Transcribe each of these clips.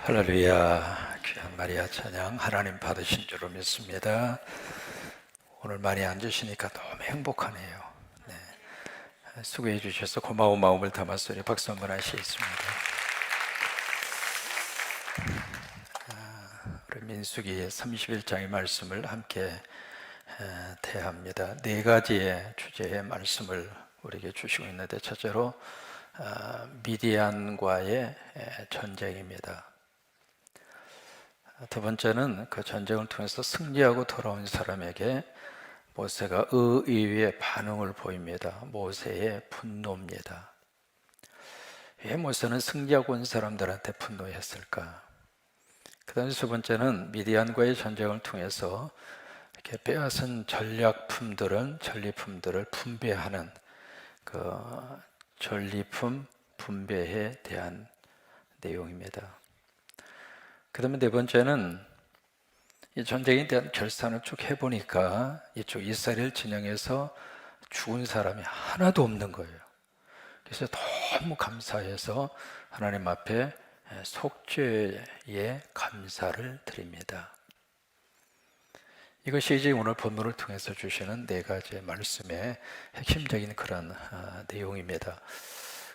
할렐루야. 귀한 마리아 찬양 하나님 받으신 줄로 믿습니다. 오늘 많이 앉으시니까 너무 행복하네요. 네. 수고해 주셔서 고마운 마음을 담았으니 박수 한번 하시겠습니다. 우리 민수기 31장의 말씀을 함께 대합니다. 네 가지의 주제의 말씀을 우리에게 주시고 있는데, 첫째로 미디안과의 전쟁입니다. 두 번째는 그 전쟁을 통해서 승리하고 돌아온 사람에게 모세가 의외의 반응을 보입니다. 모세의 분노입니다. 왜 모세는 승리하고 온 사람들한테 분노했을까? 그 다음에 세 번째는 미디안과의 전쟁을 통해서 이렇게 빼앗은 전리품들을 분배하는 그 전리품 분배에 대한 내용입니다. 그 다음에 네 번째는 이 전쟁에 대한 결산을 쭉 해보니까 이쪽 이스라엘 진영에서 죽은 사람이 하나도 없는 거예요. 그래서 너무 감사해서 하나님 앞에 속죄의 감사를 드립니다. 이것이 이제 오늘 본문을 통해서 주시는 네 가지의 말씀의 핵심적인 그런 내용입니다.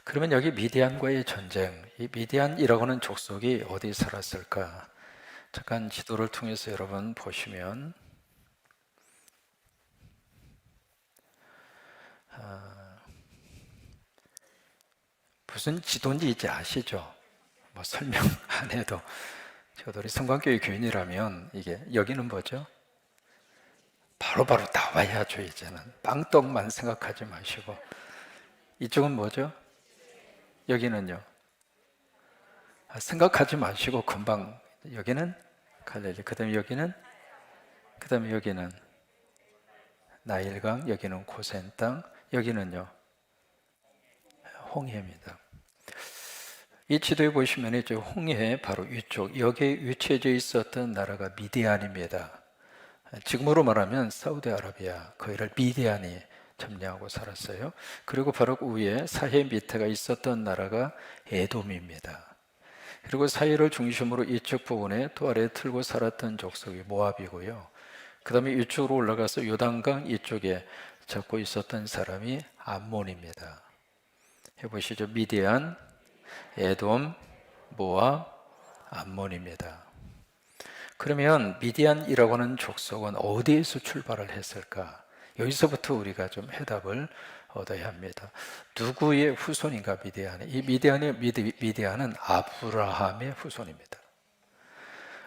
그러면 여기 미디안과의 전쟁, 이 미디안이라고 하는 족속이 어디 살았을까? 잠깐 지도를 통해서 여러분 보시면 무슨 지도인지 이제 아시죠? 뭐 설명 안 해도 저도 우리 성광교회 교인이라면 이게 여기는 뭐죠? 바로바로 나와야죠. 이제는 빵떡만 생각하지 마시고, 이쪽은 뭐죠? 여기는요? 생각하지 마시고 금방, 여기는 갈릴리, 그 다음에 여기는 나일강, 여기는 고센 땅, 여기는요 홍해입니다. 이 지도에 보시면 이제 홍해 바로 위쪽, 여기에 위치해져 있었던 나라가 미디안입니다. 지금으로 말하면 사우디아라비아, 거기를 미디안이 점령하고 살았어요. 그리고 바로 위에 사해 밑에가 있었던 나라가 에돔입니다. 그리고 사해를 중심으로 이쪽 부분에 또 아래에 틀고 살았던 족속이 모압이고요. 그 다음에 이쪽으로 올라가서 요단강 이쪽에 잡고 있었던 사람이 암몬입니다. 해보시죠. 미디안, 에돔, 모압, 암몬입니다. 그러면 미디안이라고 하는 족속은 어디에서 출발을 했을까? 여기서부터 우리가 좀 해답을 얻어야 합니다. 누구의 후손인가 미디안이? 이 미디안은 아브라함의 후손입니다.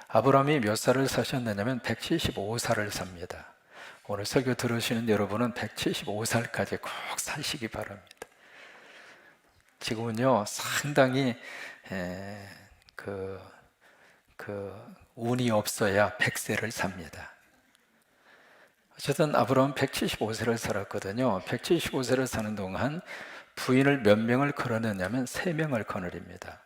아브라함이 몇 살을 사셨느냐면 175살을 삽니다. 오늘 설교 들으시는 여러분은 175살까지 꼭 사시기 바랍니다. 지금은요 상당히 운이 없어야 100세를 삽니다. 어쨌든 아브라함은 175세를 살았거든요. 175세를 사는 동안 부인을 몇 명을 거느냐면 3명을 거느립니다.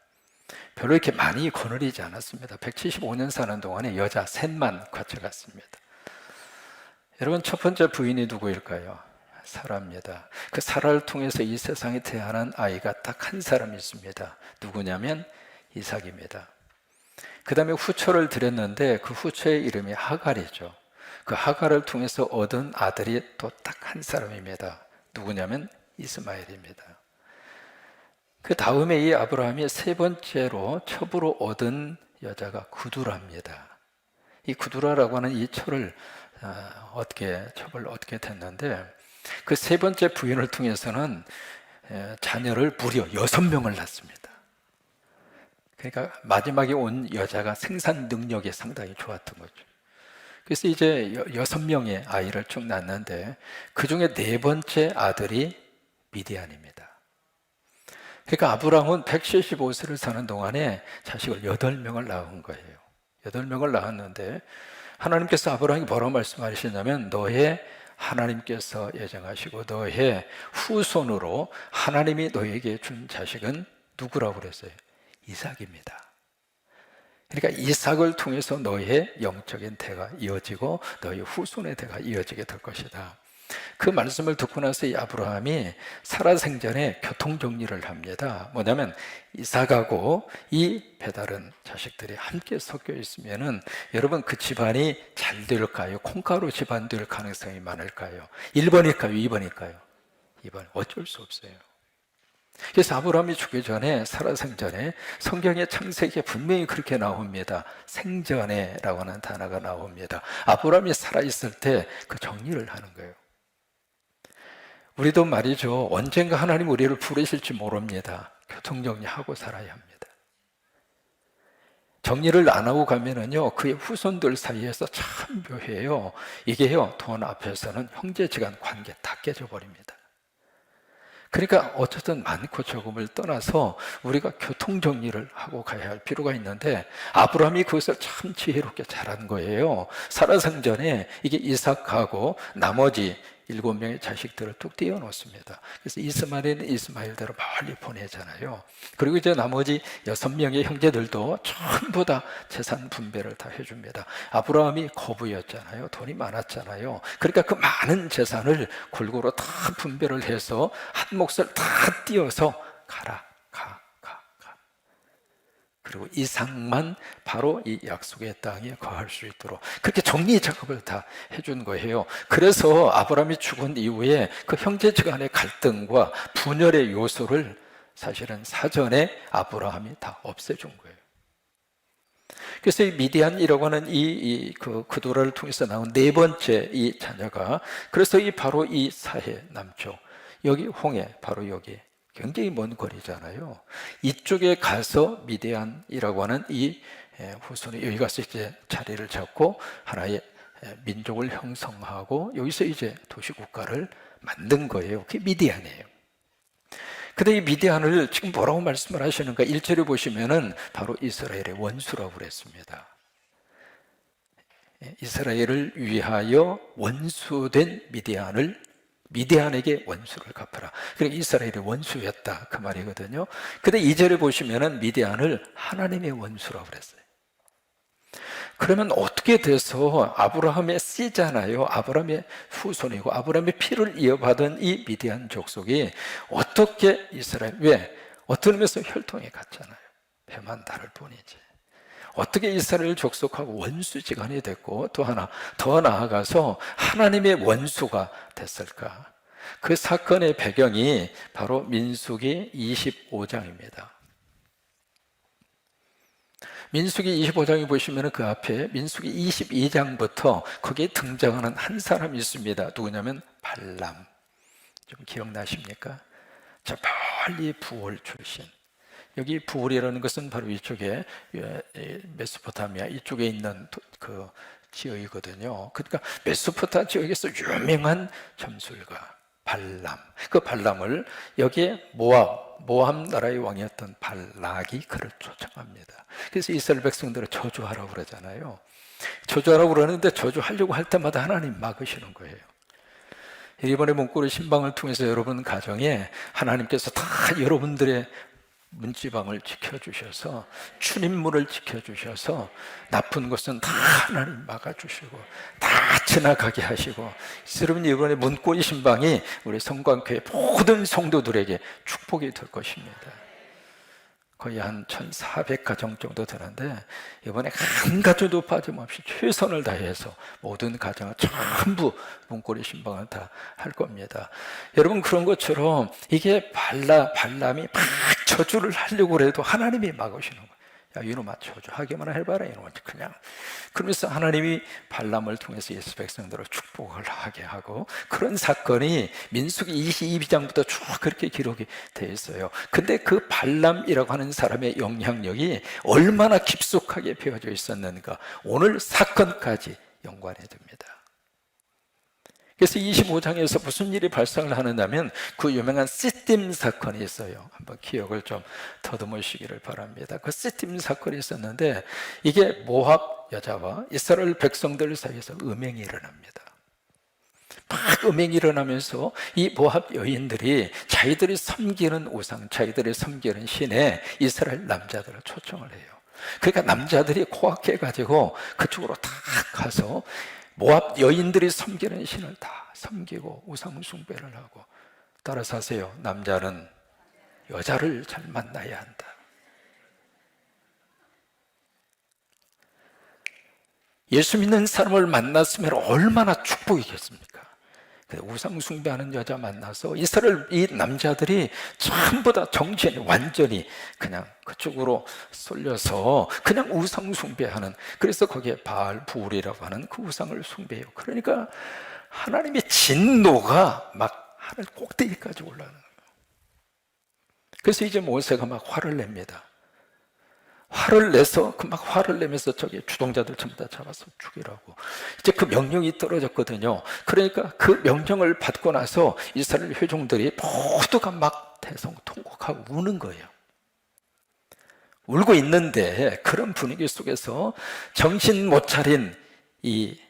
별로 이렇게 많이 거느리지 않았습니다. 175년 사는 동안에 여자 셋만 거쳐갔습니다. 여러분, 첫 번째 부인이 누구일까요? 사라입니다. 그 사라를 통해서 이 세상에 태어난 아이가 딱 한 사람 있습니다. 누구냐면 이삭입니다. 그 다음에 후처를 드렸는데 그 후처의 이름이 하갈이죠. 그 하갈을 통해서 얻은 아들이 또 딱 한 사람입니다. 누구냐면 이스마엘입니다. 그 다음에 이 아브라함이 세 번째로 첩으로 얻은 여자가 구두라입니다. 이 구두라라고 하는 이 첩을 얻게 됐는데, 그 세 번째 부인을 통해서는 자녀를 무려 6명을 낳습니다. 그러니까 마지막에 온 여자가 생산 능력이 상당히 좋았던 거죠. 그래서 이제 6명의 아이를 쭉 낳는데 그 중에 네 번째 아들이 미디안입니다. 그러니까 아브라함은 175세를 사는 동안에 자식을 8명을 낳은 거예요. 8명을 낳았는데 하나님께서 아브라함에게 뭐라고 말씀하시냐면, 너의 하나님께서 예정하시고 너의 후손으로 하나님이 너에게 준 자식은 누구라고 그랬어요? 이삭입니다. 그러니까 이삭을 통해서 너의 영적인 대가 이어지고 너의 후손의 대가 이어지게 될 것이다. 그 말씀을 듣고 나서 이 아브라함이 살아생전에 교통정리를 합니다. 뭐냐면 이삭하고 이 배다른 자식들이 함께 섞여 있으면은 여러분 그 집안이 잘 될까요? 콩가루 집안 될 가능성이 많을까요? 1번일까요? 2번일까요? 2번. 어쩔 수 없어요. 그래서 아브라함이 죽기 전에, 살아생전에 성경의 창세기에 분명히 그렇게 나옵니다. 생전에라고 하는 단어가 나옵니다. 아브라함이 살아있을 때 그 정리를 하는 거예요. 우리도 말이죠, 언젠가 하나님 우리를 부르실지 모릅니다. 교통정리하고 살아야 합니다. 정리를 안 하고 가면은요, 그의 후손들 사이에서 참 묘해요. 이게요, 돈 앞에서는 형제지간 관계 다 깨져버립니다. 그러니까 어쨌든 많고 적음을 떠나서 우리가 교통정리를 하고 가야 할 필요가 있는데, 아브라함이 그것을 참 지혜롭게 잘한 거예요. 살아생전에 이게 이삭하고 나머지 7명의 자식들을 뚝 띄워놓습니다. 그래서 이스마엘은 이스마엘대로 멀리 보내잖아요. 그리고 이제 나머지 6명의 형제들도 전부 다 재산 분배를 다 해줍니다. 아브라함이 거부였잖아요. 돈이 많았잖아요. 그러니까 그 많은 재산을 골고루 다 분배를 해서 한 몫을 다 띄워서 가라, 가. 그리고 이삭만 바로 이 약속의 땅에 거할 수 있도록 그렇게 정리 작업을 다 해준 거예요. 그래서 아브라함이 죽은 이후에 그 형제지간의 갈등과 분열의 요소를 사실은 사전에 아브라함이 다 없애준 거예요. 그래서 이 미디안이라고 하는 그도라를 통해서 나온 네 번째 이 자녀가, 그래서 바로 이 사해 남쪽, 여기 홍해, 바로 여기 굉장히 먼 거리잖아요. 이쪽에 가서 미디안이라고 하는 이 후손이 여기 가서 이제 자리를 잡고 하나의 민족을 형성하고 여기서 이제 도시국가를 만든 거예요. 그게 미디안이에요. 근데 이 미디안을 지금 뭐라고 말씀을 하시는가? 1절에 보시면은 바로 이스라엘의 원수라고 그랬습니다. 이스라엘을 위하여 원수된 미디안에게 원수를 갚아라. 그러니까 이스라엘의 원수였다, 그 말이거든요. 근데 2절에 보시면은 미디안을 하나님의 원수라고 그랬어요. 그러면 어떻게 돼서 아브라함의 씨잖아요. 아브라함의 후손이고 아브라함의 피를 이어받은 이 미디안 족속이 어떻게 이스라엘, 왜? 어떤 의미에서 혈통이 같잖아요. 배만 다를 뿐이지. 어떻게 이스라엘 족속하고 원수지간이 됐고 또 하나 더 나아가서 하나님의 원수가 됐을까? 그 사건의 배경이 바로 민수기 25장입니다. 민수기 25장에 보시면 그 앞에 민수기 22장부터 거기에 등장하는 한 사람이 있습니다. 누구냐면 발람. 좀 기억나십니까? 저 멀리 부올 출신. 여기 부올이라는 것은 바로 이쪽에 메소포타미아 이쪽에 있는 그 지역이거든요. 그러니까 메소포타미아 지역에서 유명한 점술가 발람. 그 발람을 여기에 모압 나라의 왕이었던 발락이 그를 초청합니다. 그래서 이스라엘 백성들을 저주하라고 그러잖아요. 저주하라고 그러는데 저주하려고 할 때마다 하나님 막으시는 거예요. 이번에 문고리 신방을 통해서 여러분 가정에 하나님께서 다 여러분들의 문지방을 지켜주셔서 출입문을 지켜주셔서 나쁜 것은 다 하나님 막아주시고 다 지나가게 하시고, 여러분 이번에 문고리 신방이 우리 성광교회 모든 성도들에게 축복이 될 것입니다. 거의 한 1,400가정 정도 되는데 이번에 한 가정도 빠짐없이 최선을 다해서 모든 가정을 전부 문고리 신방을 다 할 겁니다. 여러분 그런 것처럼 이게 발람이 막 저주를 하려고 해도 하나님이 막으시는 거예요. 야 이놈아 저주하기만 해봐라 이놈아 그냥. 그러면서 하나님이 발람을 통해서 예수 백성들을 축복을 하게 하고, 그런 사건이 민수기 22장부터 쭉 그렇게 기록이 되어 있어요. 근데 그 발람이라고 하는 사람의 영향력이 얼마나 깊숙하게 배어져 있었는가, 오늘 사건까지 연관이 됩니다. 그래서 25장에서 무슨 일이 발생을 하느냐면 그 유명한 시딤 사건이 있어요. 한번 기억을 좀 더듬으시기를 바랍니다. 그 시딤 사건이 있었는데 이게 모압 여자와 이스라엘 백성들 사이에서 음행이 일어납니다. 막 음행이 일어나면서 이 모압 여인들이 자기들이 섬기는 우상, 자기들이 섬기는 신에 이스라엘 남자들을 초청을 해요. 그러니까 남자들이 코악해가지고 그쪽으로 다 가서 모압 여인들이 섬기는 신을 다 섬기고 우상 숭배를 하고. 따라서 하세요. 남자는 여자를 잘 만나야 한다. 예수 믿는 사람을 만났으면 얼마나 축복이겠습니까? 우상 숭배하는 여자 만나서 이 남자들이 전부 다 정신이 완전히 그냥 그쪽으로 쏠려서 그냥 우상 숭배하는, 그래서 거기에 바알 부울이라고 하는 그 우상을 숭배해요. 그러니까 하나님의 진노가 막 하늘 꼭대기까지 올라가는 거예요. 그래서 이제 모세가 막 화를 냅니다. 화를 내서 막 화를 내면서 저기 주동자들 전부 다 잡아서 죽이라고. 이제 그 명령이 떨어졌거든요. 그러니까 그 명령을 받고 나서 이스라엘 회중들이 모두가 막 대성통곡하고 우는 거예요. 울고 있는데 그런 분위기 속에서 정신 못 차린 이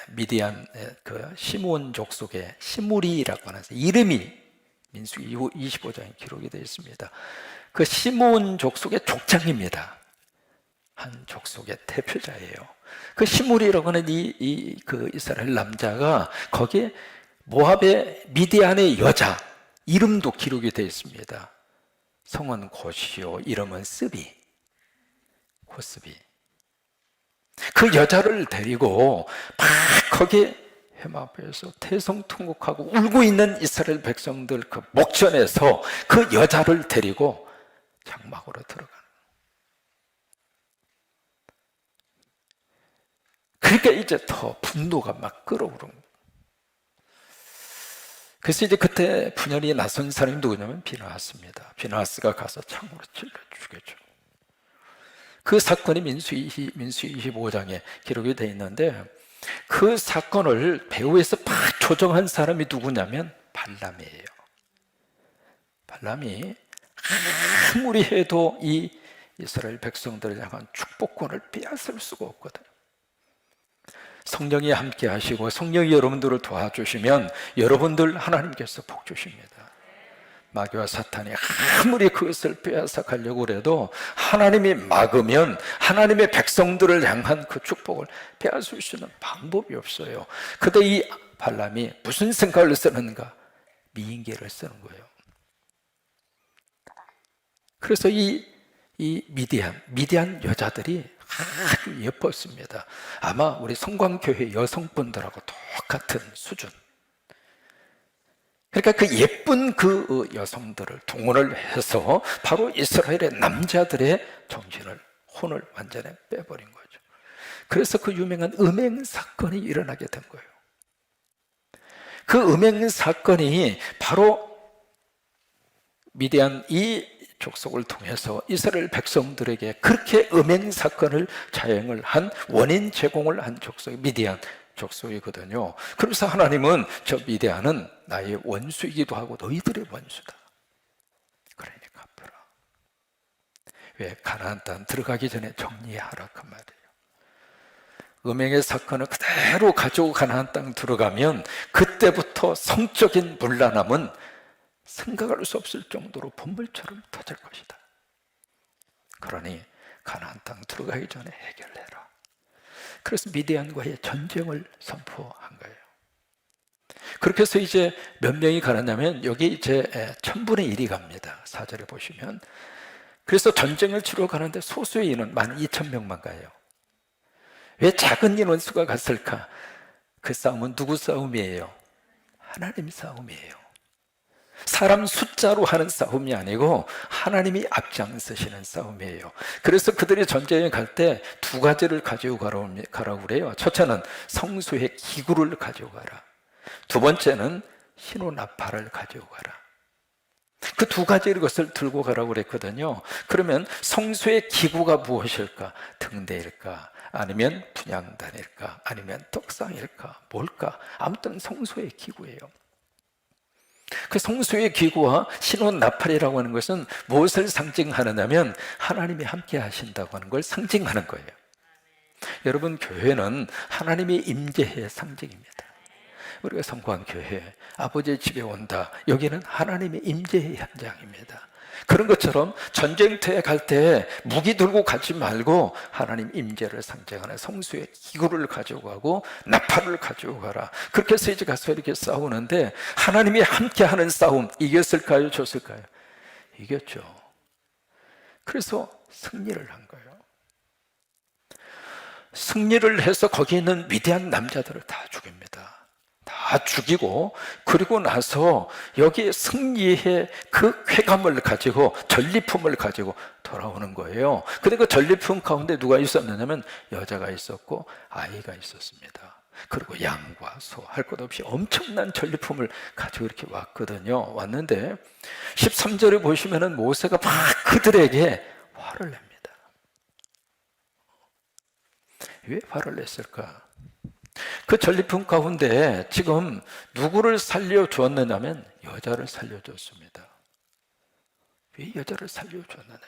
미디안 그 시므온 족속의 시므리라고 하는 이름이 민수기 25장에 기록이 되어 있습니다. 그 시므온 족속의 족장입니다. 한 족속의 대표자예요. 그 시므리라고 하는 그 이스라엘 남자가 거기에 모압의 미디안의 여자 이름도 기록이 되어 있습니다. 성은 고시요, 이름은 스비, 고스비. 그 여자를 데리고 막 거기에 회막에서 태성통곡하고 울고 있는 이스라엘 백성들 그 목전에서 그 여자를 데리고 장막으로 들어가는. 그러니까 이제 더 분노가 막 끓어오르는 거예요. 그래서 이제 그때 분열이 나선 사람이 누구냐면 비느하스입니다. 비느하스가 가서 창으로 찔러 죽였죠. 그 사건이 민수기 25장에 기록이 되어 있는데 그 사건을 배후에서 막 조정한 사람이 누구냐면 발람이에요. 발람이 아무리 해도 이 이스라엘 백성들을 향한 축복권을 빼앗을 수가 없거든요. 성령이 함께 하시고 성령이 여러분들을 도와주시면 여러분들 하나님께서 복 주십니다. 마귀와 사탄이 아무리 그것을 빼앗아 가려고 해도 하나님이 막으면 하나님의 백성들을 향한 그 축복을 빼앗을 수 있는 방법이 없어요. 근데 이 발람이 무슨 생각을 쓰는가? 미인계를 쓰는 거예요. 그래서 이 미디안 여자들이 아주 예뻤습니다. 아마 우리 성광교회 여성분들하고 똑같은 수준. 그러니까 그 예쁜 그 여성들을 동원을 해서 바로 이스라엘의 남자들의 정신을, 혼을 완전히 빼버린 거죠. 그래서 그 유명한 음행 사건이 일어나게 된 거예요. 그 음행 사건이 바로 미디안 이 족속을 통해서 이스라엘 백성들에게 그렇게 음행 사건을 자행을 한, 원인 제공을 한 족속이 미디안 족속이거든요. 그래서 하나님은 저 미디안은 나의 원수이기도 하고 너희들의 원수다. 그러니까 갚아라. 왜? 가나안 땅 들어가기 전에 정리하라 그 말이에요. 음행의 사건을 그대로 가지고 가나안 땅 들어가면 그때부터 성적인 문란함은 생각할 수 없을 정도로 분물처럼 터질 것이다. 그러니 가나안 땅 들어가기 전에 해결해라. 그래서 미디안과의 전쟁을 선포한 거예요. 그렇게 해서 이제 몇 명이 가느냐면 여기 이제 1000분의 1이 갑니다. 4절에 보시면. 그래서 전쟁을 치러 가는데 소수의 인원 12,000명만 가요. 왜 작은 인원수가 갔을까? 그 싸움은 누구 싸움이에요? 하나님 싸움이에요. 사람 숫자로 하는 싸움이 아니고 하나님이 앞장서시는 싸움이에요. 그래서 그들이 전쟁에 갈 때 두 가지를 가지고 가라고 그래요. 첫째는 성소의 기구를 가지고 가라. 두 번째는 신호나팔을 가지고 가라. 그 두 가지 것을 들고 가라고 그랬거든요. 그러면 성소의 기구가 무엇일까? 등대일까? 아니면 분향단일까? 아니면 떡상일까? 뭘까? 아무튼 성소의 기구예요. 그 성소의 기구와 신호나팔이라고 하는 것은 무엇을 상징하느냐면 하나님이 함께 하신다고 하는 걸 상징하는 거예요. 여러분, 교회는 하나님의 임재의 상징입니다. 우리가 성광교회, 아버지의 집에 온다. 여기는 하나님의 임재의 현장입니다. 그런 것처럼 전쟁터에 갈 때 무기 들고 가지 말고 하나님 임재를 상징하는 성수의 기구를 가지고 가고 나팔을 가지고 가라. 그렇게 해서 이제 가서 이렇게 싸우는데, 하나님이 함께하는 싸움, 이겼을까요? 졌을까요? 이겼죠. 그래서 승리를 한 거예요. 승리를 해서 거기 있는 위대한 남자들을 다 죽입니다. 다 죽이고, 그리고 나서 여기 승리의 그 쾌감을 가지고, 전리품을 가지고 돌아오는 거예요. 근데 그 전리품 가운데 누가 있었느냐면 여자가 있었고 아이가 있었습니다. 그리고 양과 소, 할 것 없이 엄청난 전리품을 가지고 이렇게 왔거든요. 왔는데 13절에 보시면은 모세가 막 그들에게 화를 냅니다. 왜 화를 냈을까? 그 전리품 가운데 지금 누구를 살려주었느냐면 여자를 살려줬습니다. 왜 여자를 살려줬느냐면,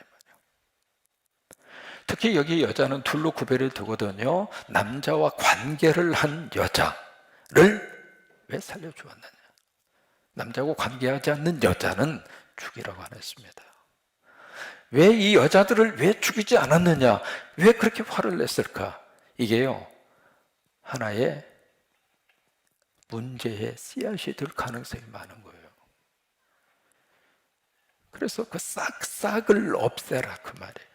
특히 여기 여자는 둘로 구별이 되거든요. 남자와 관계를 한 여자를 왜 살려주었느냐? 남자하고 관계하지 않는 여자는 죽이라고 안 했습니다. 왜 이 여자들을 왜 죽이지 않았느냐? 왜 그렇게 화를 냈을까? 이게요, 하나의 문제의 씨앗이 될 가능성이 많은 거예요. 그래서 그 싹싹을 없애라, 그 말이에요.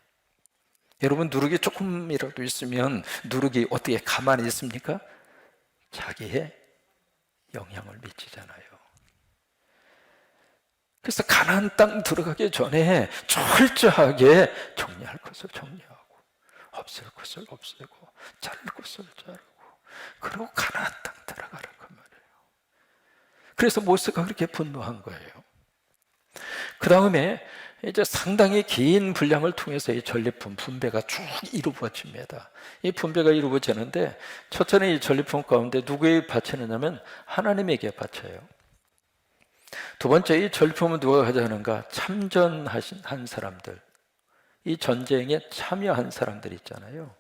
여러분, 누룩이 조금이라도 있으면 누룩이 어떻게 가만히 있습니까? 자기의 영향을 미치잖아요. 그래서 가나안 땅 들어가기 전에 철저하게 정리할 것을 정리하고, 없앨 것을 없애고, 자를 것을 자르고, 그리고 가나안 땅 들어가라, 그 말이에요. 그래서 모세가 그렇게 분노한 거예요. 그 다음에 이제 상당히 긴 분량을 통해서 이 전리품 분배가 쭉 이루어집니다. 이 분배가 이루어지는데, 첫째는 이 전리품 가운데 누구에게 바치느냐면 하나님에게 바쳐요. 두 번째, 이 전리품은 누가 가져가는가? 참전한 사람들, 이 전쟁에 참여한 사람들 있잖아요.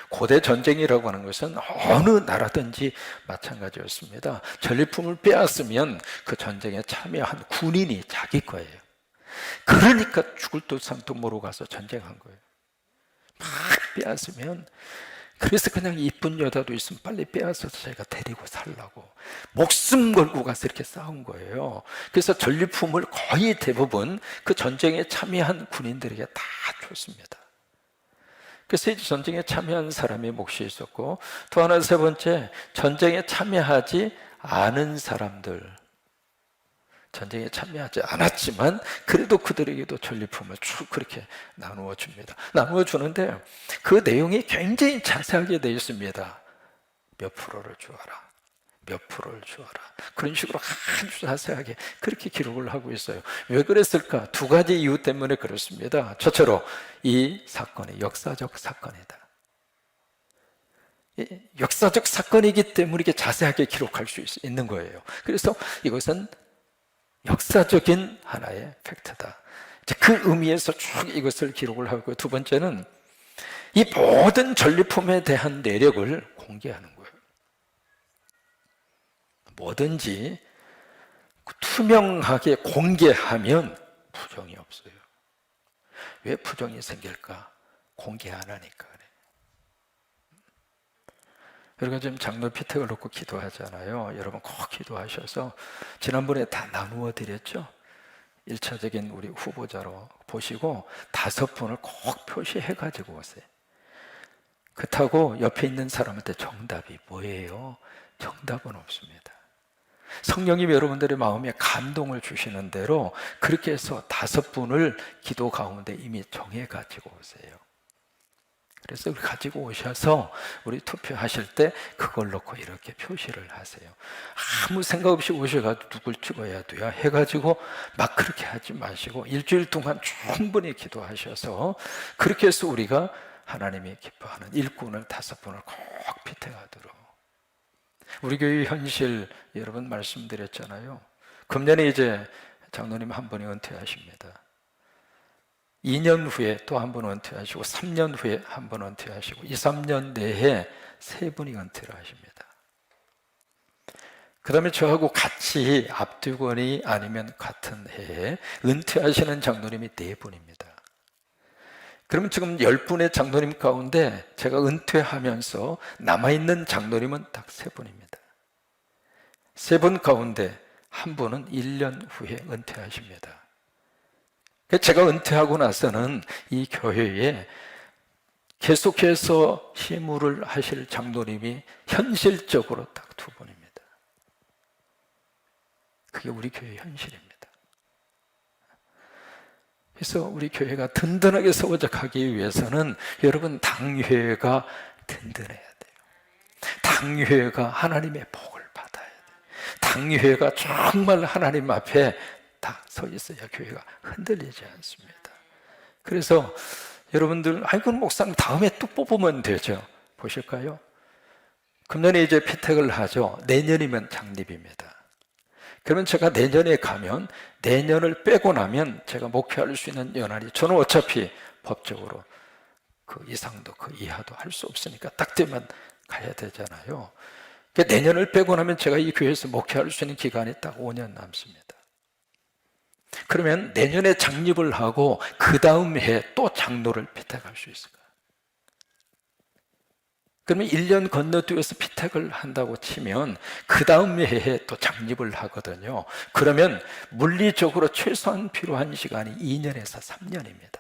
고대 전쟁이라고 하는 것은 어느 나라든지 마찬가지였습니다. 전리품을 빼앗으면 그 전쟁에 참여한 군인이 자기 거예요. 그러니까 죽을 듯 산듯 모르고 가서 전쟁한 거예요. 막 빼앗으면, 그래서 그냥 이쁜 여자도 있으면 빨리 빼앗아서 자기가 데리고 살라고 목숨 걸고 가서 이렇게 싸운 거예요. 그래서 전리품을 거의 대부분 그 전쟁에 참여한 군인들에게 다 줬습니다. 그래서 이 전쟁에 참여한 사람의 몫이 있었고, 또 하나, 세 번째, 전쟁에 참여하지 않은 사람들, 전쟁에 참여하지 않았지만 그래도 그들에게도 전리품을 쭉 그렇게 나누어 줍니다. 나누어 주는데 그 내용이 굉장히 자세하게 되어 있습니다. 몇 프로를 주어라, 몇 프로를 주어라, 그런 식으로 아주 자세하게 그렇게 기록을 하고 있어요. 왜 그랬을까? 두 가지 이유 때문에 그렇습니다. 첫째로 이 사건이 역사적 사건이다. 역사적 사건이기 때문에 이게 자세하게 기록할 수 있는 거예요. 그래서 이것은 역사적인 하나의 팩트다. 그 의미에서 쭉 이것을 기록을 하고, 두 번째는 이 모든 전리품에 대한 내력을 공개하는 거예요. 뭐든지 투명하게 공개하면 부정이 없어요. 왜 부정이 생길까? 공개 안 하니까 그래. 우리가 지금 장로 피택을 놓고 기도하잖아요. 여러분 꼭 기도하셔서, 지난번에 다 나누어 드렸죠? 1차적인 우리 후보자로 보시고 5분을 꼭 표시해 가지고 오세요. 그렇다고 옆에 있는 사람한테 정답이 뭐예요? 정답은 없습니다. 성령님 여러분들의 마음에 감동을 주시는 대로 그렇게 해서 5분을 기도 가운데 이미 정해 가지고 오세요. 그래서 가지고 오셔서 우리 투표하실 때 그걸 놓고 이렇게 표시를 하세요. 아무 생각 없이 오셔가지고 누굴 찍어야 돼요 해가지고 막 그렇게 하지 마시고 일주일 동안 충분히 기도하셔서, 그렇게 해서 우리가 하나님이 기뻐하는 일꾼을 5분을 꼭 피팅하도록. 우리 교회 현실 여러분 말씀드렸잖아요. 금년에 이제 장로님 한 분이 은퇴하십니다. 2년 후에 또 한 번 은퇴하시고, 3년 후에 한 번 은퇴하시고, 2, 3년 내에 3분이 은퇴를 하십니다. 그 다음에 저하고 같이 앞뒤권이 아니면 같은 해에 은퇴하시는 장로님이 4분입니다. 그러면 지금 10분의 장로님 가운데 제가 은퇴하면서 남아있는 장로님은 딱 3분입니다. 3분 가운데 한 분은 1년 후에 은퇴하십니다. 제가 은퇴하고 나서는 이 교회에 계속해서 시무를 하실 장로님이 현실적으로 딱 2분입니다. 그게 우리 교회의 현실입니다. 그래서 우리 교회가 든든하게 세워져 가기 위해서는 여러분 당회가 든든해야 돼요. 당회가 하나님의 복을 받아야 돼요. 당회가 정말 하나님 앞에 딱 서 있어야 교회가 흔들리지 않습니다. 그래서 여러분들, 아이고 목사님 다음에 또 뽑으면 되죠. 보실까요? 금년에 이제 피택을 하죠. 내년이면 창립입니다. 그러면 제가 내년에 가면, 내년을 빼고 나면 제가 목회할 수 있는 연한이, 저는 어차피 법적으로 그 이상도 그 이하도 할 수 없으니까 딱 되면 가야 되잖아요. 그러니까 내년을 빼고 나면 제가 이 교회에서 목회할 수 있는 기간이 딱 5년 남습니다. 그러면 내년에 창립을 하고 그 다음 해에 또 장로를 피택할 수 있을까요? 그러면 1년 건너뛰어서 피택을 한다고 치면 그 다음 해에 또 창립을 하거든요. 그러면 물리적으로 최소한 필요한 시간이 2년에서 3년입니다.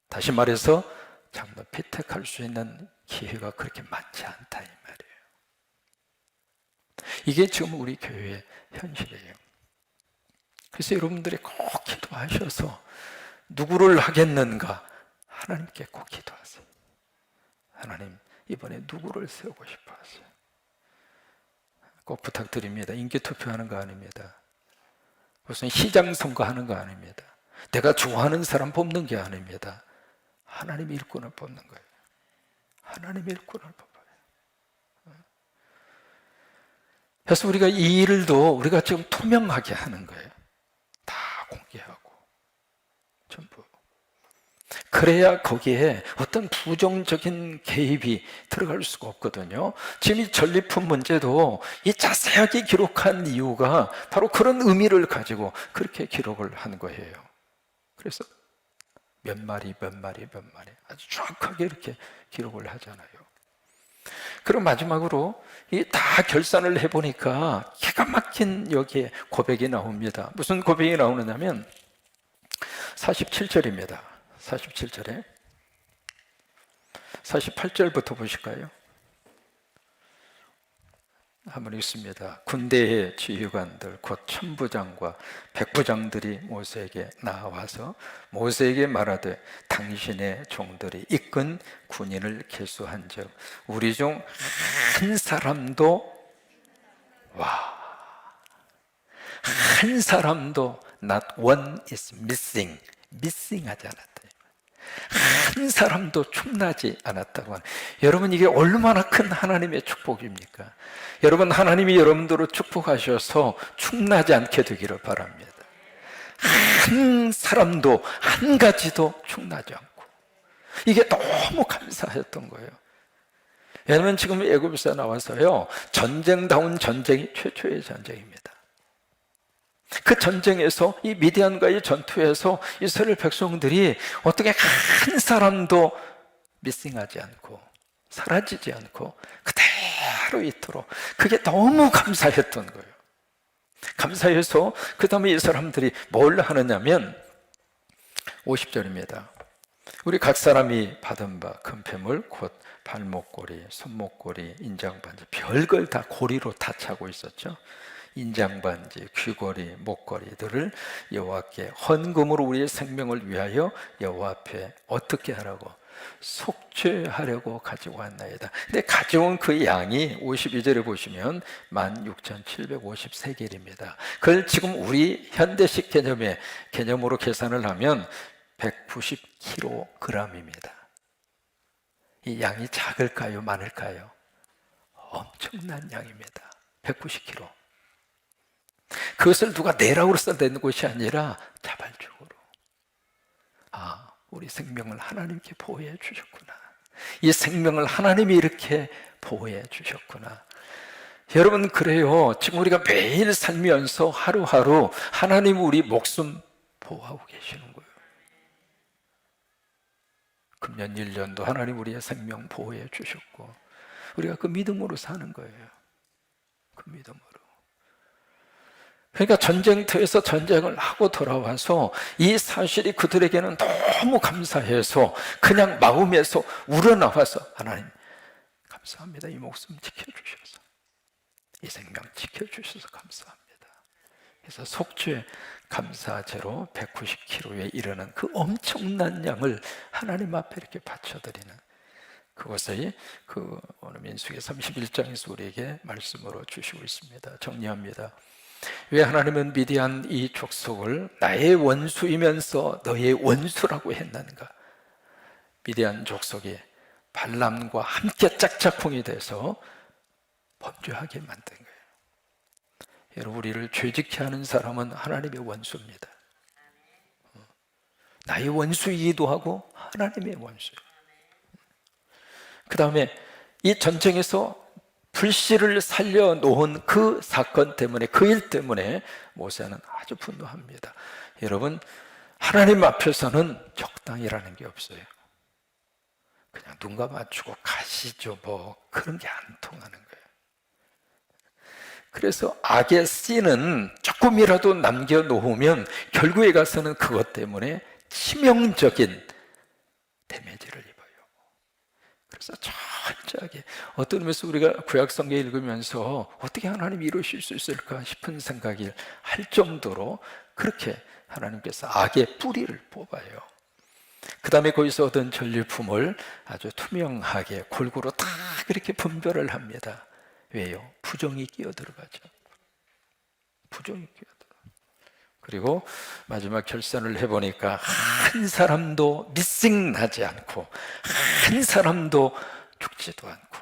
다시 말해서 장로 피택할 수 있는 기회가 그렇게 많지 않다 이 말이에요. 이게 지금 우리 교회의 현실이에요. 그래서 여러분들이 꼭 기도하셔서 누구를 하겠는가 하나님께 꼭 기도하세요. 하나님, 이번에 누구를 세우고 싶어 하세요? 꼭 부탁드립니다. 인기 투표하는 거 아닙니다. 무슨 시장 선거하는 거 아닙니다. 내가 좋아하는 사람 뽑는 게 아닙니다. 하나님 일꾼을 뽑는 거예요. 하나님 일꾼을 뽑아요. 그래서 우리가 이 일도 우리가 지금 투명하게 하는 거예요. 다 공개하고 전부. 그래야 거기에 어떤 부정적인 개입이 들어갈 수가 없거든요. 지금 이 전리품 문제도 이 자세하게 기록한 이유가 바로 그런 의미를 가지고 그렇게 기록을 한 거예요. 그래서 몇 마리 아주 정확하게 이렇게 기록을 하잖아요. 그럼 마지막으로 이 다 결산을 해보니까 기가 막힌 여기에 고백이 나옵니다. 무슨 고백이 나오느냐면 47절입니다. 47절에 48절부터 보실까요? 한번 읽습니다. 군대의 지휘관들 곧 천부장과 백부장들이 모세에게 나와서 모세에게 말하되 당신의 종들이 이끈 군인을 계수한즉 우리 중 한 사람도 한 사람도 not one is missing 하지 않았다. 한 사람도 충나지 않았다고 하는. 여러분, 이게 얼마나 큰 하나님의 축복입니까? 여러분, 하나님이 여러분들을 축복하셔서 충나지 않게 되기를 바랍니다. 한 사람도 한 가지도 충나지 않고, 이게 너무 감사했던 거예요. 왜냐하면 지금 애굽에서 나와서요, 전쟁다운 전쟁이 최초의 전쟁입니다. 그 전쟁에서, 이 미디안과의 전투에서 이스라엘 백성들이 어떻게 한 사람도 미싱하지 않고 사라지지 않고 그대로 있도록, 그게 너무 감사했던 거예요. 감사해서 그 다음에 이 사람들이 뭘 하느냐면 50절입니다. 우리 각 사람이 받은 바 금패물 곧 발목고리, 손목고리, 인장반지, 별걸 다 고리로 다 차고 있었죠. 인장반지, 귀걸이, 목걸이들을 여호와께 헌금으로 우리의 생명을 위하여 여호와 앞에 어떻게 하라고? 속죄하려고 가지고 왔나이다. 근데 가져온 그 양이 52절에 보시면 16,753개입니다. 그걸 지금 우리 현대식 개념으로 계산을 하면 190kg입니다. 이 양이 작을까요? 많을까요? 엄청난 양입니다. 190kg. 그것을 누가 내라고 써낸 것이 아니라 자발적으로, 우리 생명을 하나님께 보호해 주셨구나, 이 생명을 하나님이 이렇게 보호해 주셨구나. 여러분, 그래요. 지금 우리가 매일 살면서 하루하루 하나님 우리 목숨 보호하고 계시는 거예요. 금년 1년도 하나님 우리의 생명 보호해 주셨고, 우리가 그 믿음으로 사는 거예요. 그 믿음으로. 그러니까 전쟁터에서 전쟁을 하고 돌아와서 이 사실이 그들에게는 너무 감사해서 그냥 마음에서 우러나와서, 하나님 감사합니다. 이 목숨 지켜주셔서, 이 생명 지켜주셔서 감사합니다. 그래서 속죄 감사제로 190kg에 이르는 그 엄청난 양을 하나님 앞에 이렇게 바쳐드리는 그것을 오늘 민수기 31장에서 우리에게 말씀으로 주시고 있습니다. 정리합니다. 왜 하나님은 미디안 이 족속을 나의 원수이면서 너의 원수라고 했는가? 미디안 족속이 발람과 함께 짝짝꿍이 돼서 범죄하게 만든 거예요. 여러분, 우리를 죄짓게 하는 사람은 하나님의 원수입니다. 나의 원수이기도 하고 하나님의 원수예요. 그 다음에 이 전쟁에서 불씨를 살려놓은 그 사건 때문에, 그 일 때문에 모세는 아주 분노합니다. 여러분, 하나님 앞에서는 적당이라는 게 없어요. 그냥 눈 감아주고 가시죠, 뭐 그런 게 안 통하는 거예요. 그래서 악의 씨는 조금이라도 남겨놓으면 결국에 가서는 그것 때문에 치명적인 데미지를 입어요. 그래서 철저하게, 어떤 의미에서 우리가 구약성경 읽으면서 어떻게 하나님이 이루실 수 있을까 싶은 생각을 할 정도로 그렇게 하나님께서 악의 뿌리를 뽑아요. 그 다음에 거기서 얻은 전리품을 아주 투명하게 골고루 다 그렇게 분별을 합니다. 왜요? 부정이 끼어들어가죠. 부정이 끼어들어. 그리고 마지막 결산을 해보니까 한 사람도 미싱 나지 않고 한 사람도 죽지도 않고,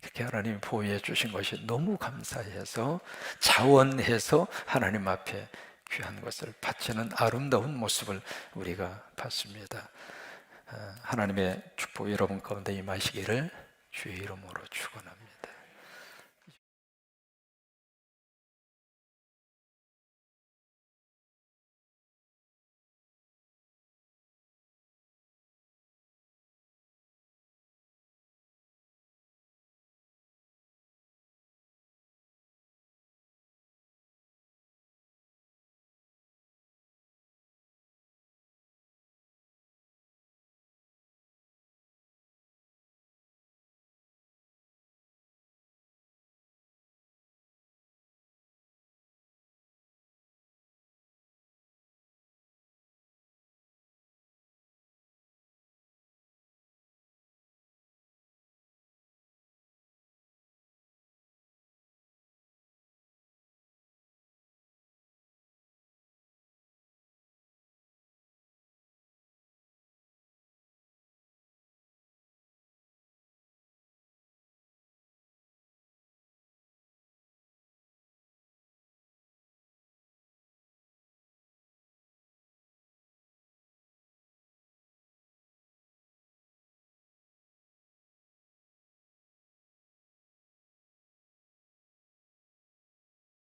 이렇게 하나님이 보호해 주신 것이 너무 감사해서 자원해서 하나님 앞에 귀한 것을 바치는 아름다운 모습을 우리가 봤습니다. 하나님의 축복 여러분 가운데 임하시기를 주의 이름으로 축원합니다.